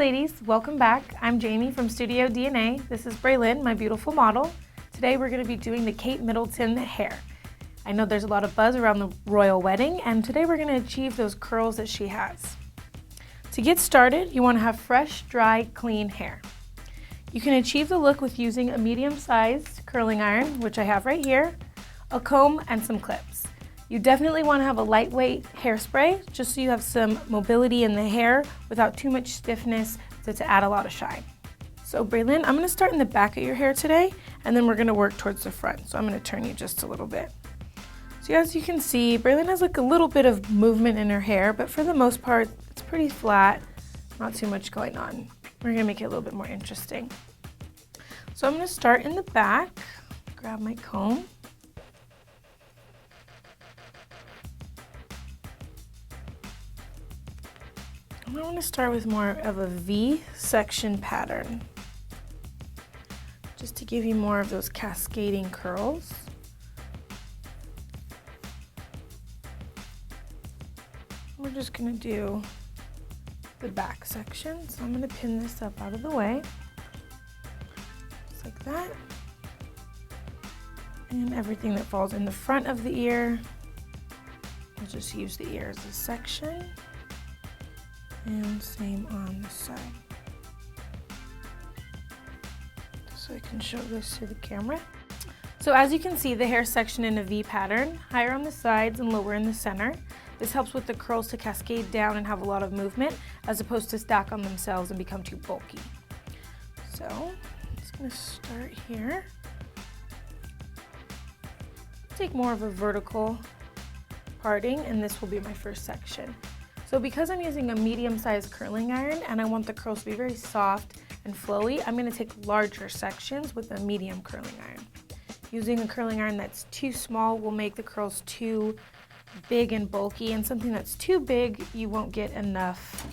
ladies, welcome back. I'm Jamie from Studio DNA. This is Braylyn, my beautiful model. Today we're going to be doing the Kate Middleton hair. I know there's a lot of buzz around the royal wedding, and today we're going to achieve those curls that she has. To get started, you want to have fresh, dry, clean hair. You can achieve the look with using a medium-sized curling iron, which I have right here, a comb, and some clips. You definitely want to have a lightweight hairspray, just so you have some mobility in the hair without too much stiffness to add a lot of shine. So Braylyn, I'm going to start in the back of your hair today, and then we're going to work towards the front. So I'm going to turn you just a little bit. So as you can see, Braylyn has like a little bit of movement in her hair, but for the most part, it's pretty flat, not too much going on. We're going to make it a little bit more interesting. So I'm going to start in the back, grab my comb. I want to start with more of a V section pattern, just to give you more of those cascading curls. We're just going to do the back section, so I'm going to pin this up out of the way, just like that. And everything that falls in the front of the ear, we'll just use the ear as a section. And same on the side. So I can show this to the camera. So as you can see, the hair section in a V pattern, higher on the sides and lower in the center. This helps with the curls to cascade down and have a lot of movement, as opposed to stack on themselves and become too bulky. So I'm just gonna start here. Take more of a vertical parting, and this will be my first section. So because I'm using a medium-sized curling iron and I want the curls to be very soft and flowy, I'm going to take larger sections with a medium curling iron. Using a curling iron that's too small will make the curls too big and bulky, and something that's too big, you won't get enough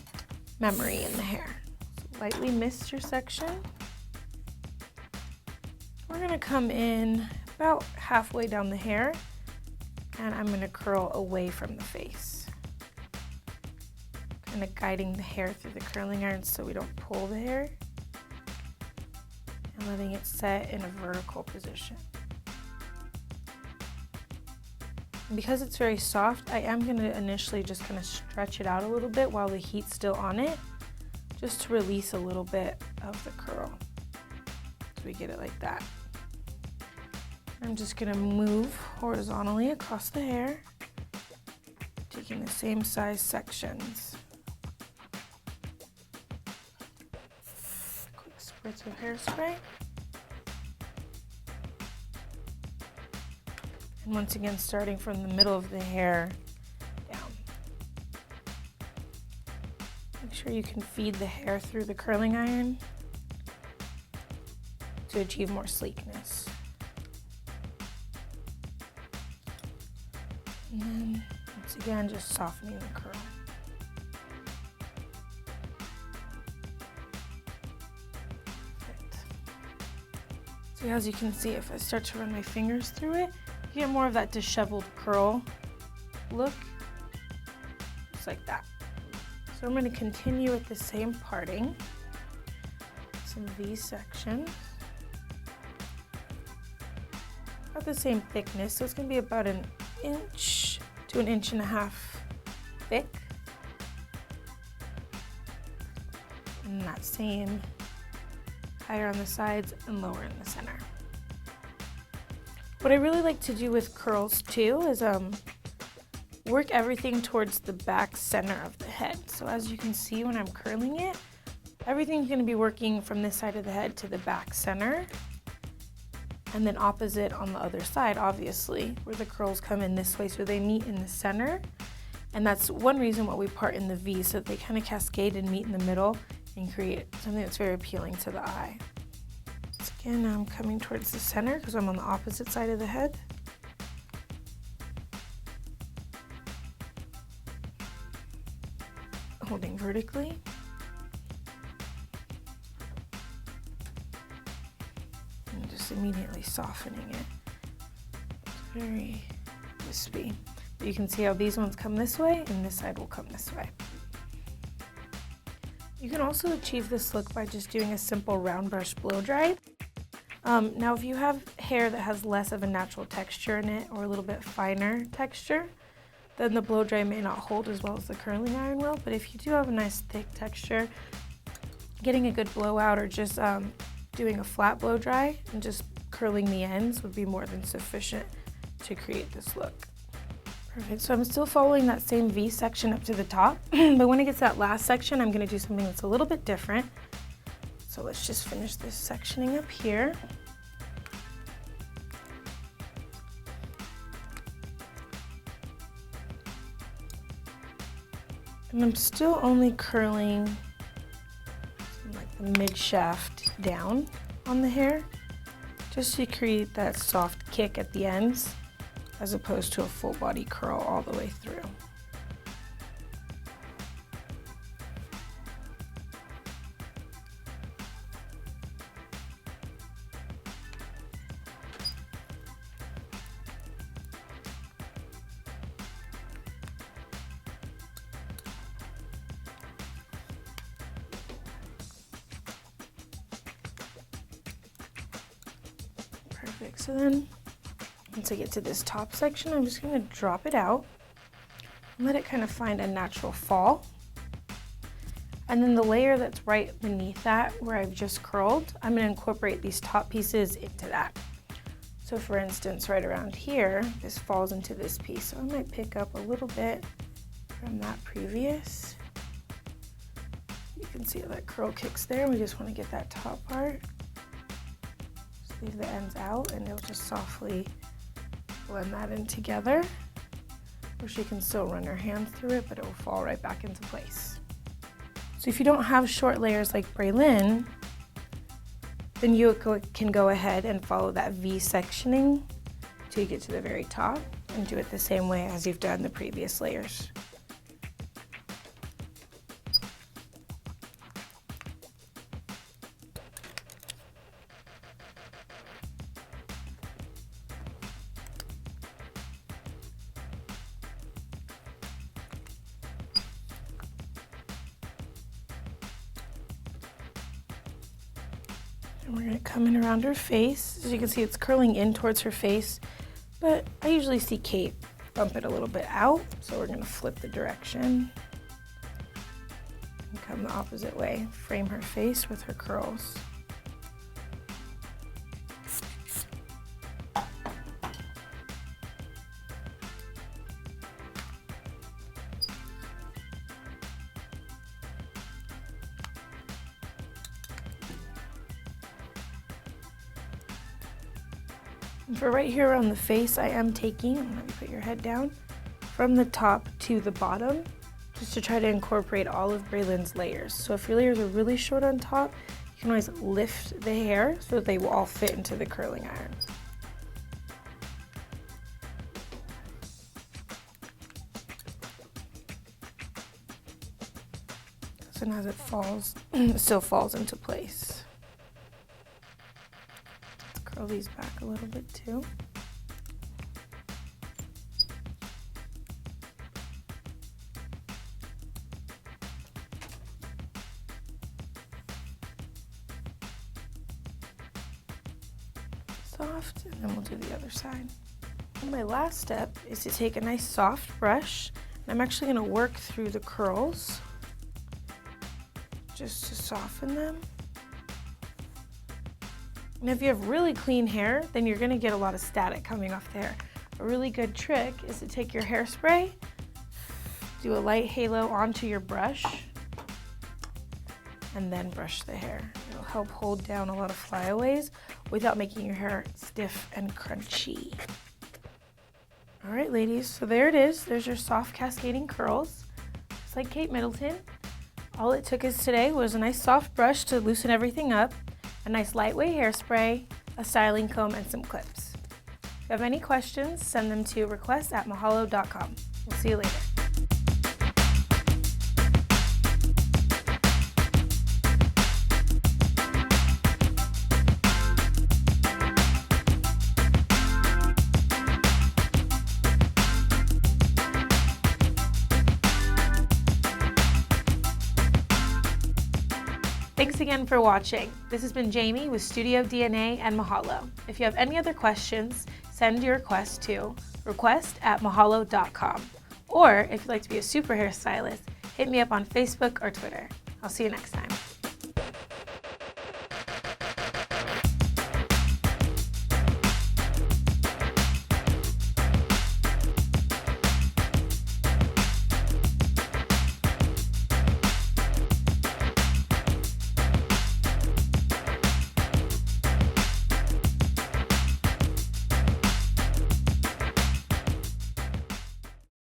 memory in the hair. So lightly mist your section. We're going to come in about halfway down the hair, and I'm going to curl away from the face. Kind of guiding the hair through the curling iron so we don't pull the hair, and letting it set in a vertical position. And because it's very soft, I am going to initially just kind of stretch it out a little bit while the heat's still on it, just to release a little bit of the curl. So we get it like that. I'm just going to move horizontally across the hair, taking the same size sections. Spritz of hairspray. And once again, starting from the middle of the hair down. Make sure you can feed the hair through the curling iron to achieve more sleekness. And then, once again, just softening the curl. So as you can see, if I start to run my fingers through it, you get more of that disheveled curl look, just like that. So I'm going to continue with the same parting, some V sections, about the same thickness, so it's going to be about an inch to an inch and a half thick, and that same higher on the sides and lower in the center. What I really like to do with curls too is work everything towards the back center of the head. So as you can see when I'm curling it, everything's going to be working from this side of the head to the back center, and then opposite on the other side, obviously, where the curls come in this way, so they meet in the center. And that's one reason why we part in the V, so that they kind of cascade and meet in the middle and create something that's very appealing to the eye. So again, I'm coming towards the center because I'm on the opposite side of the head. Holding vertically. And just immediately softening it. It's very wispy. You can see how these ones come this way and this side will come this way. You can also achieve this look by just doing a simple round brush blow dry. Now if you have hair that has less of a natural texture in it or a little bit finer texture, then the blow dry may not hold as well as the curling iron will. But if you do have a nice thick texture, getting a good blowout or just doing a flat blow dry and just curling the ends would be more than sufficient to create this look. Perfect, so I'm still following that same V section up to the top, but when it gets to that last section, I'm gonna do something that's a little bit different. So let's just finish this sectioning up here. And I'm still only curling like the mid shaft down on the hair, just to create that soft kick at the ends, as opposed to a full body curl all the way through. Perfect, so then once I get to this top section, I'm just going to drop it out and let it kind of find a natural fall. And then the layer that's right beneath that, where I've just curled, I'm going to incorporate these top pieces into that. So for instance, right around here, this falls into this piece. So I might pick up a little bit from that previous. You can see how that curl kicks there. We just want to get that top part. Just leave the ends out and it'll just softly blend that in together, or she can still run her hand through it, but it will fall right back into place. So if you don't have short layers like Braylin, then you can go ahead and follow that V sectioning till you get to the very top and do it the same way as you've done the previous layers. And we're going to come in around her face. As you can see, it's curling in towards her face, but I usually see Kate bump it a little bit out, so we're going to flip the direction and come the opposite way. Frame her face with her curls. And for right here on the face, I am taking, I'm going to put your head down, from the top to the bottom, just to try to incorporate all of Braylin's layers. So if your layers are really short on top, you can always lift the hair so that they will all fit into the curling iron. So now as it falls, it still falls into place. Curl these back a little bit too. Soft, and then we'll do the other side. And my last step is to take a nice soft brush, and I'm actually going to work through the curls just to soften them. And if you have really clean hair, then you're gonna get a lot of static coming off there. A really good trick is to take your hairspray, do a light halo onto your brush, and then brush the hair. It'll help hold down a lot of flyaways without making your hair stiff and crunchy. All right, ladies, so there it is. There's your soft cascading curls, just like Kate Middleton. All it took us today was a nice soft brush to loosen everything up, a nice lightweight hairspray, a styling comb, and some clips. If you have any questions, send them to request@mahalo.com. We'll see you later. Thanks again for watching. This has been Jamie with Studio DNA and Mahalo. If you have any other questions, send your request to request@mahalo.com. Or if you'd like to be a super hairstylist, hit me up on Facebook or Twitter. I'll see you next time.